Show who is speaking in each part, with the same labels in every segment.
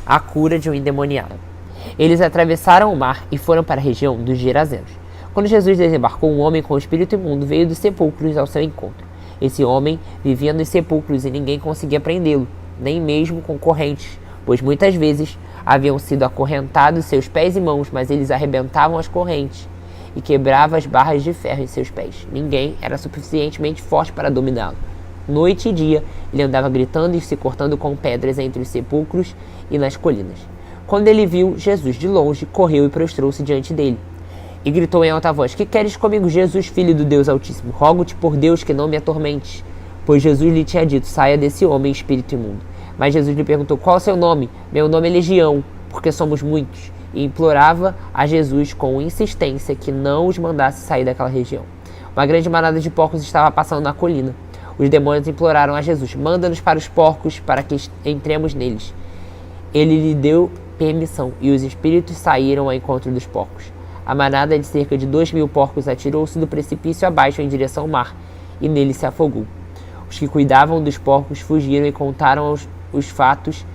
Speaker 1: a cura de um endemoniado. Eles atravessaram o mar e foram para a região dos Gerazenos. Quando Jesus desembarcou, um homem com o espírito imundo veio dos sepulcros ao seu encontro. Esse homem vivia nos sepulcros e ninguém conseguia prendê-lo, nem mesmo com correntes, pois muitas vezes haviam sido acorrentados seus pés e mãos, mas eles arrebentavam as correntes e quebravam as barras de ferro em seus pés. Ninguém era suficientemente forte para dominá-lo. Noite e dia, ele andava gritando e se cortando com pedras entre os sepulcros e nas colinas. Quando ele viu Jesus de longe, correu e prostrou-se diante dele. E gritou em alta voz: Que queres comigo, Jesus, filho do Deus Altíssimo? Rogo-te por Deus que não me atormentes. Pois Jesus lhe tinha dito: Saia desse homem, espírito imundo. Mas Jesus lhe perguntou: Qual é o seu nome? Meu nome é Legião, porque somos muitos. E implorava a Jesus com insistência que não os mandasse sair daquela região. Uma grande manada de porcos estava passando na colina. Os demônios imploraram a Jesus: Manda-nos para os porcos, para que entremos neles. Ele lhe deu permissão, e os espíritos saíram ao encontro dos porcos. A manada de cerca de 2.000 porcos atirou-se do precipício abaixo em direção ao mar, e nele se afogou. Os que cuidavam dos porcos fugiram e contaram os fatos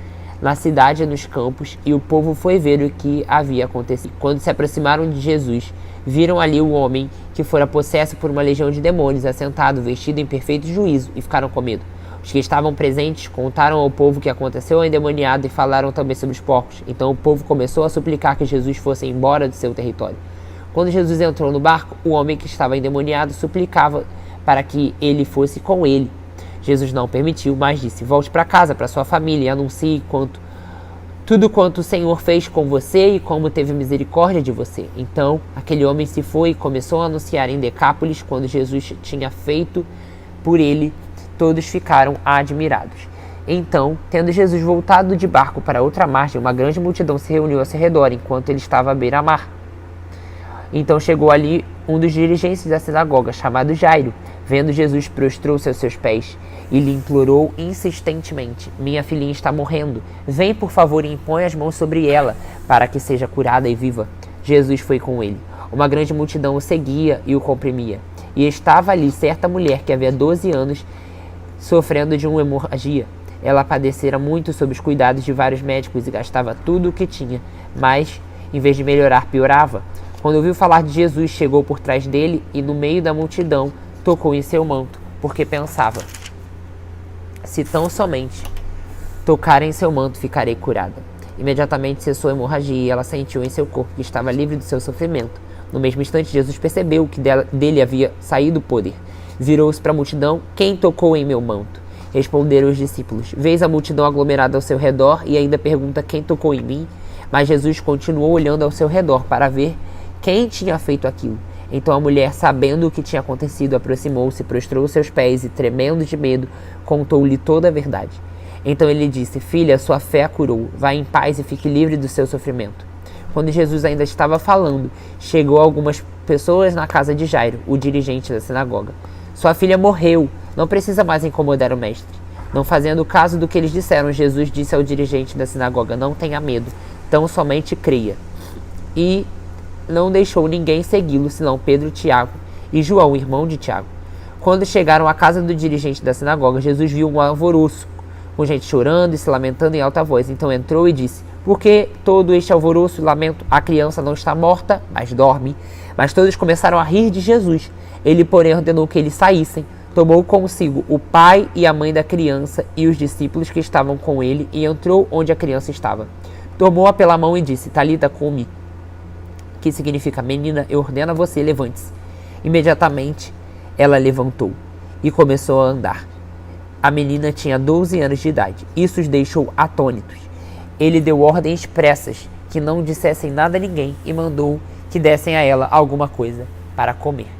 Speaker 1: na cidade e nos campos, e o povo foi ver o que havia acontecido. Quando se aproximaram de Jesus, viram ali o homem que fora possesso por uma legião de demônios, assentado, vestido em perfeito juízo, e ficaram com medo. Os que estavam presentes contaram ao povo o que aconteceu ao endemoniado e falaram também sobre os porcos. Então o povo começou a suplicar que Jesus fosse embora do seu território. Quando Jesus entrou no barco, o homem que estava endemoniado suplicava para que ele fosse com ele. Jesus não permitiu, mas disse: Volte para casa, para sua família, e anuncie tudo quanto o Senhor fez com você e como teve misericórdia de você. Então aquele homem se foi e começou a anunciar em Decápolis quando Jesus tinha feito por ele. Todos ficaram admirados. Então, tendo Jesus voltado de barco para outra margem, uma grande multidão se reuniu ao seu redor enquanto ele estava à beira-mar. Então chegou ali um dos dirigentes da sinagoga, chamado Jairo. Vendo Jesus, prostrou-se aos seus pés e lhe implorou insistentemente: Minha filhinha está morrendo. Vem, por favor, e impõe as mãos sobre ela, para que seja curada e viva. Jesus foi com ele. Uma grande multidão o seguia e o comprimia. E estava ali certa mulher que havia 12 anos sofrendo de uma hemorragia. Ela padecera muito sob os cuidados de vários médicos e gastava tudo o que tinha, mas, em vez de melhorar, piorava. Quando ouviu falar de Jesus, chegou por trás dele e, no meio da multidão, tocou em seu manto, porque pensava: Se tão somente tocar em seu manto, ficarei curada. Imediatamente cessou a hemorragia e ela sentiu em seu corpo que estava livre do seu sofrimento. No mesmo instante, Jesus percebeu que dele havia saído o poder. Virou-se para a multidão: Quem tocou em meu manto? Responderam os discípulos. Vês a multidão aglomerada ao seu redor e ainda pergunta: Quem tocou em mim? Mas Jesus continuou olhando ao seu redor para ver quem tinha feito aquilo. Então a mulher, sabendo o que tinha acontecido, aproximou-se, prostrou seus pés e, tremendo de medo, contou-lhe toda a verdade. Então ele disse: Filha, sua fé a curou. Vá em paz e fique livre do seu sofrimento. Quando Jesus ainda estava falando, chegou algumas pessoas na casa de Jairo, o dirigente da sinagoga. Sua filha morreu, não precisa mais incomodar o mestre. Não fazendo caso do que eles disseram, Jesus disse ao dirigente da sinagoga: Não tenha medo, tão somente creia. E não deixou ninguém segui-lo, senão Pedro, Tiago e João, irmão de Tiago. Quando chegaram à casa do dirigente da sinagoga, Jesus viu um alvoroço, com gente chorando e se lamentando em alta voz. Então entrou e disse: Por que todo este alvoroço e lamento? A criança não está morta, mas dorme. Mas todos começaram a rir de Jesus. Ele, porém, ordenou que eles saíssem. Tomou consigo o pai e a mãe da criança e os discípulos que estavam com ele e entrou onde a criança estava. Tomou-a pela mão e disse: Talita cumi, que significa: Menina, eu ordeno a você, levante-se. Imediatamente ela levantou e começou a andar. A menina tinha 12 anos de idade. Isso os deixou atônitos. Ele deu ordens expressas que não dissessem nada a ninguém e mandou que dessem a ela alguma coisa para comer.